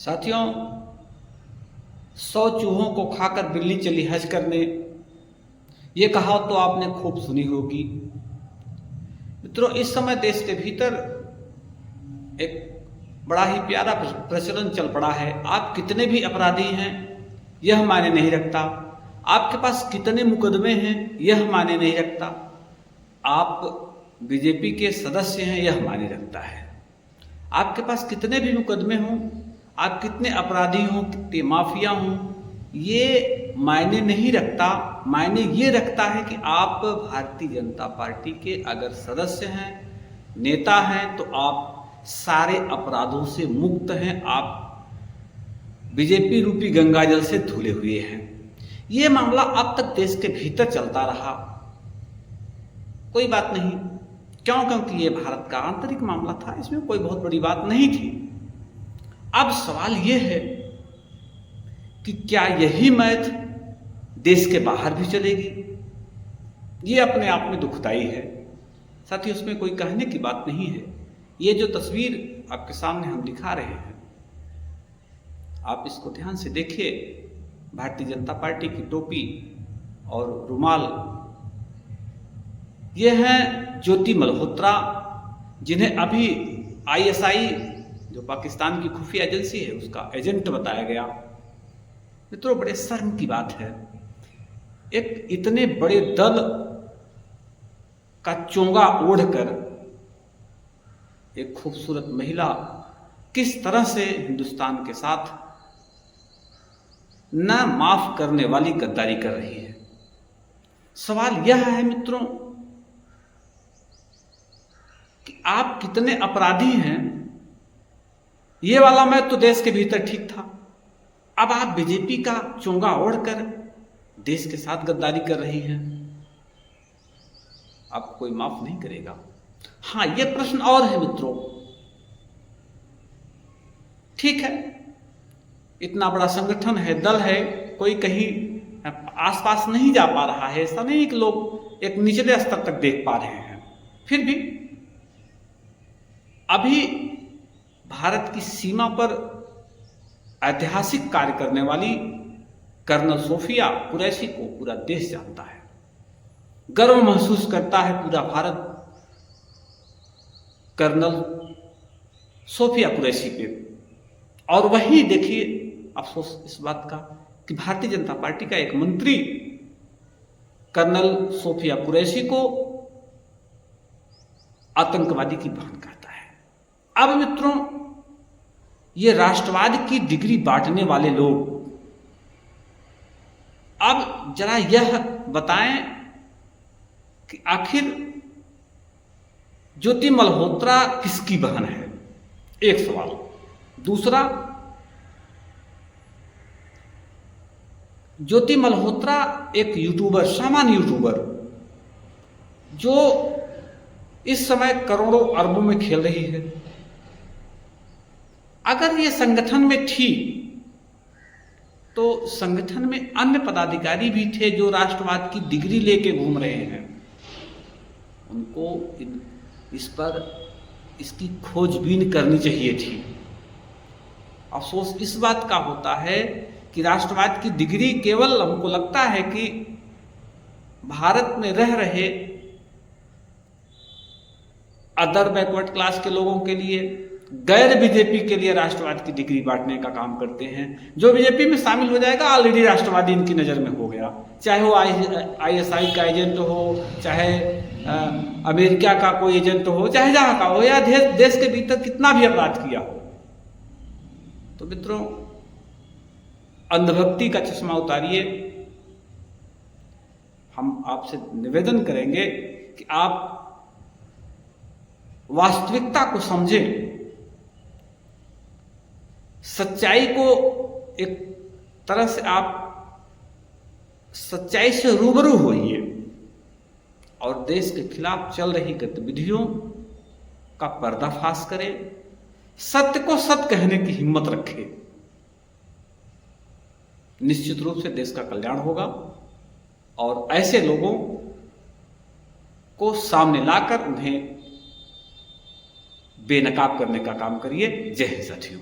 साथियों, 100 चूहों को खाकर बिल्ली चली हज करने, ये कहावत तो आपने खूब सुनी होगी। मित्रों, इस समय देश के भीतर एक बड़ा ही प्यारा प्रचलन चल पड़ा है। आप कितने भी अपराधी हैं यह मायने नहीं रखता, आपके पास कितने मुकदमे हैं यह मायने नहीं रखता, आप बीजेपी के सदस्य हैं यह मायने रखता है। आपके पास कितने भी मुकदमे हों, आप कितने अपराधी हों, कितने माफिया हों, ये मायने नहीं रखता। मायने ये रखता है कि आप भारतीय जनता पार्टी के अगर सदस्य हैं, नेता हैं, तो आप सारे अपराधों से मुक्त हैं, आप बीजेपी रूपी गंगाजल से धुले हुए हैं। ये मामला अब तक देश के भीतर चलता रहा, कोई बात नहीं, क्योंकि ये भारत का आंतरिक मामला था, इसमें कोई बहुत बड़ी बात नहीं थी। अब सवाल ये है कि क्या यही मैथ देश के बाहर भी चलेगी? ये अपने आप में दुखदाई है साथियों, उसमें कोई कहने की बात नहीं है। ये जो तस्वीर आपके सामने हम दिखा रहे हैं, आप इसको ध्यान से देखिए। भारतीय जनता पार्टी की टोपी और रुमाल, ये हैं ज्योति मल्होत्रा, जिन्हें अभी आईएसआई जो पाकिस्तान की खुफिया एजेंसी है उसका एजेंट बताया गया। मित्रों, बड़े शर्म की बात है, एक इतने बड़े दल का चोंगा ओढ़कर एक खूबसूरत महिला किस तरह से हिंदुस्तान के साथ न माफ करने वाली गद्दारी कर रही है। सवाल यह है मित्रों कि आप कितने अपराधी हैं। ये वाला मैं तो देश के भीतर ठीक था, अब आप बीजेपी का चोंगा ओढ़कर देश के साथ गद्दारी कर रही हैं, आपको कोई माफ नहीं करेगा। हाँ, ये प्रश्न और है मित्रों, ठीक है, इतना बड़ा संगठन है, दल है, कोई कहीं आसपास नहीं जा पा रहा है, ऐसा नहीं कि लोग एक निचले स्तर तक देख पा रहे हैं, फिर भी अभी भारत की सीमा पर ऐतिहासिक कार्य करने वाली कर्नल सोफिया कुरैशी को पूरा देश जानता है, गर्व महसूस करता है पूरा भारत कर्नल सोफिया कुरैशी पे। और वहीं देखिए अफसोस इस बात का कि भारतीय जनता पार्टी का एक मंत्री कर्नल सोफिया कुरैशी को आतंकवादी की बहन कहता है। अब मित्रों, ये राष्ट्रवाद की डिग्री बांटने वाले लोग अब जरा यह बताएं कि आखिर ज्योति मल्होत्रा किसकी बहन है, एक सवाल। दूसरा, ज्योति मल्होत्रा एक यूट्यूबर, सामान्य यूट्यूबर, जो इस समय करोड़ों अरबों में खेल रही है, अगर ये संगठन में थी तो संगठन में अन्य पदाधिकारी भी थे जो राष्ट्रवाद की डिग्री लेके घूम रहे हैं, उनको इस पर इसकी खोजबीन करनी चाहिए थी। अफसोस इस बात का होता है कि राष्ट्रवाद की डिग्री केवल, हमको लगता है कि भारत में रह रहे अदर बैकवर्ड क्लास के लोगों के लिए, गैर बीजेपी के लिए राष्ट्रवाद की डिग्री बांटने का काम करते हैं। जो बीजेपी में शामिल हो जाएगा ऑलरेडी राष्ट्रवादी इनकी नज़र में हो गया, चाहे वो आईएसआई का एजेंट हो, चाहे अमेरिका का कोई एजेंट हो, चाहे जहाँ का हो, या देश के भीतर कितना भी अपराध किया हो। तो मित्रों, अंधभक्ति का चश्मा उतारिए। हम आपसे निवेदन करेंगे कि आप वास्तविकता को समझें, सच्चाई को एक तरह से आप सच्चाई से रूबरू होइए और देश के खिलाफ चल रही गतिविधियों का पर्दाफाश करें, सत्य को सत्य कहने की हिम्मत रखें। निश्चित रूप से देश का कल्याण होगा और ऐसे लोगों को सामने लाकर उन्हें बेनकाब करने का काम करिए। जय हिंद साथियों।